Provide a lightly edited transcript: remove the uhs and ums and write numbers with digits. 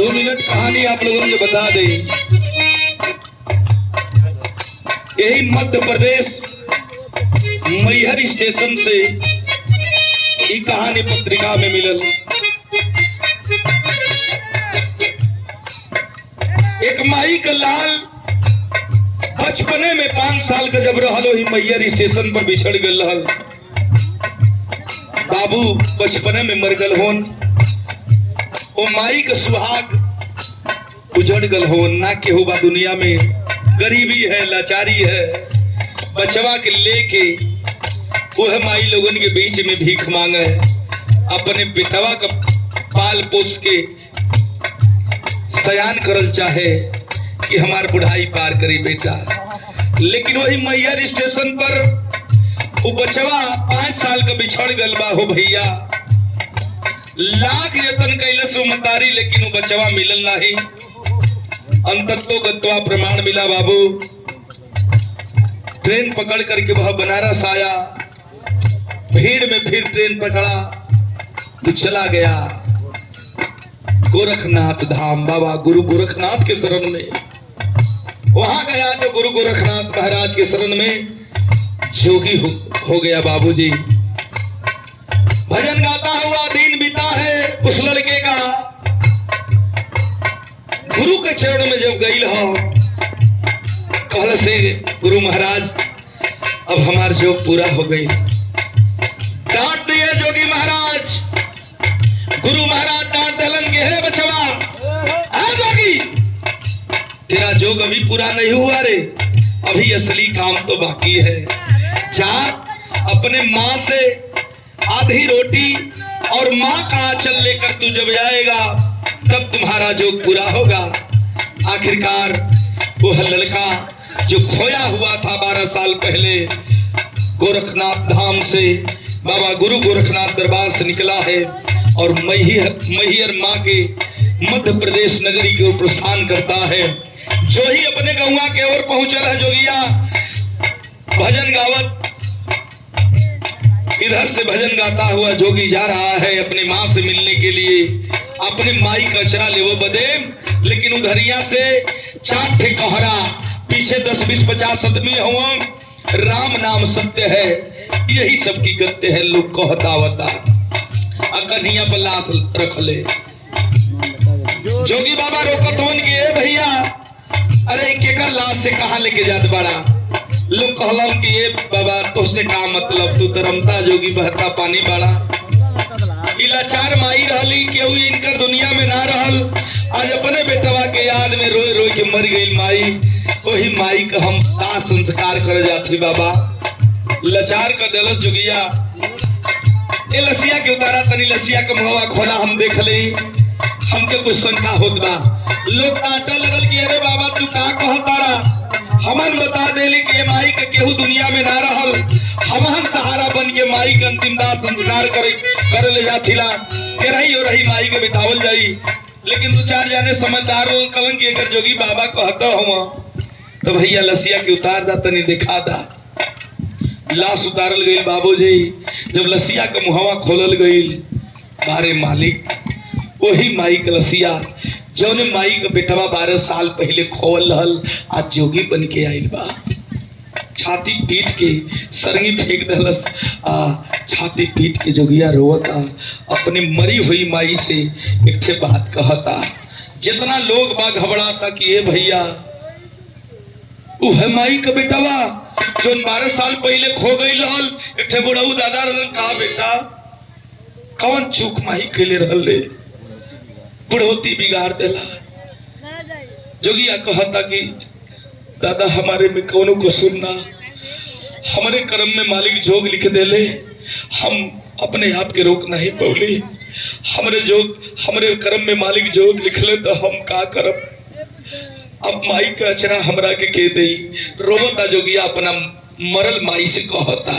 2 minute कहानी आप लोगों को बता दे। यही मध्य प्रदेश मैहर स्टेशन से ई कहानी पत्रिका में मिलल। एक माई का लाल बचपने में 5 साल का जब रहलो ही मैहर स्टेशन पर बिछड़ गल रहल। बाबू बचपने में मर गल होन। ओ माई का सुहाग उजड़ गल होन। ना केहू बा दुनिया में, गरीबी है, लाचारी है। बचवा के लेके वह माई लोगन के बीच में भीख मांगे, अपने बेटवा का पाल पोस के सयान करल चाहे कि हमार बुढ़ाई पार करी बेटा। लेकिन वही मैहर स्टेशन पर वो बचवा 5 साल का बिछड़ गल बा हो भैया। लाख यत्न कैलस मतारी, लेकिन वो बचवा मिलल नहीं। अंततो गत्वा प्रमाण मिला बाबू। ट्रेन पकड़ करके वह बनारस आया। भीड़ में फिर ट्रेन पकड़ा तो चला गया गोरखनाथ धाम। बाबा गुरु गोरखनाथ के शरण में वहां गया तो गुरु गोरखनाथ महाराज के शरण में जोगी हो गया बाबूजी। भजन गाता हुआ दिन बीता है उस लड़के का। गुरु के चरण में जब गई हो, कहल से गुरु महाराज अब हमार जोग पूरा हो गई। डांट दिए जोगी महाराज। गुरु महाराज डांट दलन के है बचवा, आ जोगी तेरा जोग अभी पूरा नहीं हुआ रे, अभी असली काम तो बाकी है। जा अपने माँ से आधी रोटी और माँ का आंचल लेकर तू जब जाएगा तब तुम्हारा जोग पूरा होगा। आखिरकार वह लड़का जो खोया हुआ था 12 साल पहले गोरखनाथ धाम से, बाबा गुरु गोरखनाथ दरबार से निकला है और मैहर माँ के मध्य प्रदेश नगरी की ओर प्रस्थान करता है। जो ही अपने गौवा के ओर पहुंचल है जोगिया, भजन गावत इधर से भजन गाता हुआ जोगी जा रहा है अपनी माँ से मिलने के लिए, अपनी माई का अचरा लेवो बदे। लेकिन उधरिया से 4 ठे कहरा, पीछे 10, 20, 50 आदमी हुआ। राम नाम सत्य है, यही सबकी गत्य है। लोग कहता वता कन्हैया पर लाश रख ले। जोगी बाबा रोकत होन के भैया, अरे केकर लाश से कहाँ लेके जात बड़ा। लोग कहलन कि ये बाबा तो से का मतलब, तू तरमता जोगी बहता पानी बाड़ा। लाचार माई रहली, केहू इनकर दुनिया में ना रहल। आज अपने बेटवा के याद में रोए रोए के मर गई माई। वही माई का हम दाह संस्कार कर जाती बाबा। लाचार का दलस जोगिया ए लसिया के उतारा, तनी लसिया का मुहवा खोला हम देख ले। हमके कुछ शंका होत बा। लोग कांटा लगल कि अरे बाबा तू का कहतारा। हमन बता देली कि माई के केहू दुनिया में ना रहल। हमन सहारा बन के माई के अंतिम दाह संस्कार कर ले जाथिला के रही और रही माई के बितावल जाई। लेकिन 2-4 जाने समझदार कलन की अगर जोगी बाबा कहता हुआ तो भैया लसिया के उतार दा, तनी दिखा दा। लाश उतारल गई बाबूजी। जब लसिया का मुहवा खोलल गई, बारे मालिक वही माई का लसिया जौने माई का बेटवा 12 साल पहले खोवल रहल, आज जोगी बन के आइल बा। छाती पीट के सरंगी फेंक दलस। छाती पीट के जोगिया रोवता, अपने मरी हुई माई से एक ठे बात कहता। जितना लोग बा घबराता कि ये भैया वह माई का बेटवा जो 12 साल पहले खो गई रहल। एक ठे बुढ़ऊ दादा रहलन, कहा बेटा कौन चूक माई खेले रहल रे, बुढ़ोती बिगाड़ देला। जोगिया कहता कि दादा हमारे में कौनो कसूर ना, हमारे कर्म में मालिक जोग लिख देले, हम अपने आप के रोक नहीं पौली। हमरे कर्म में मालिक जोग लिखले तो हम का करब। अब माई का अचरा हमरा के दई। रोवता जोगिया अपना मरल माई से कहता।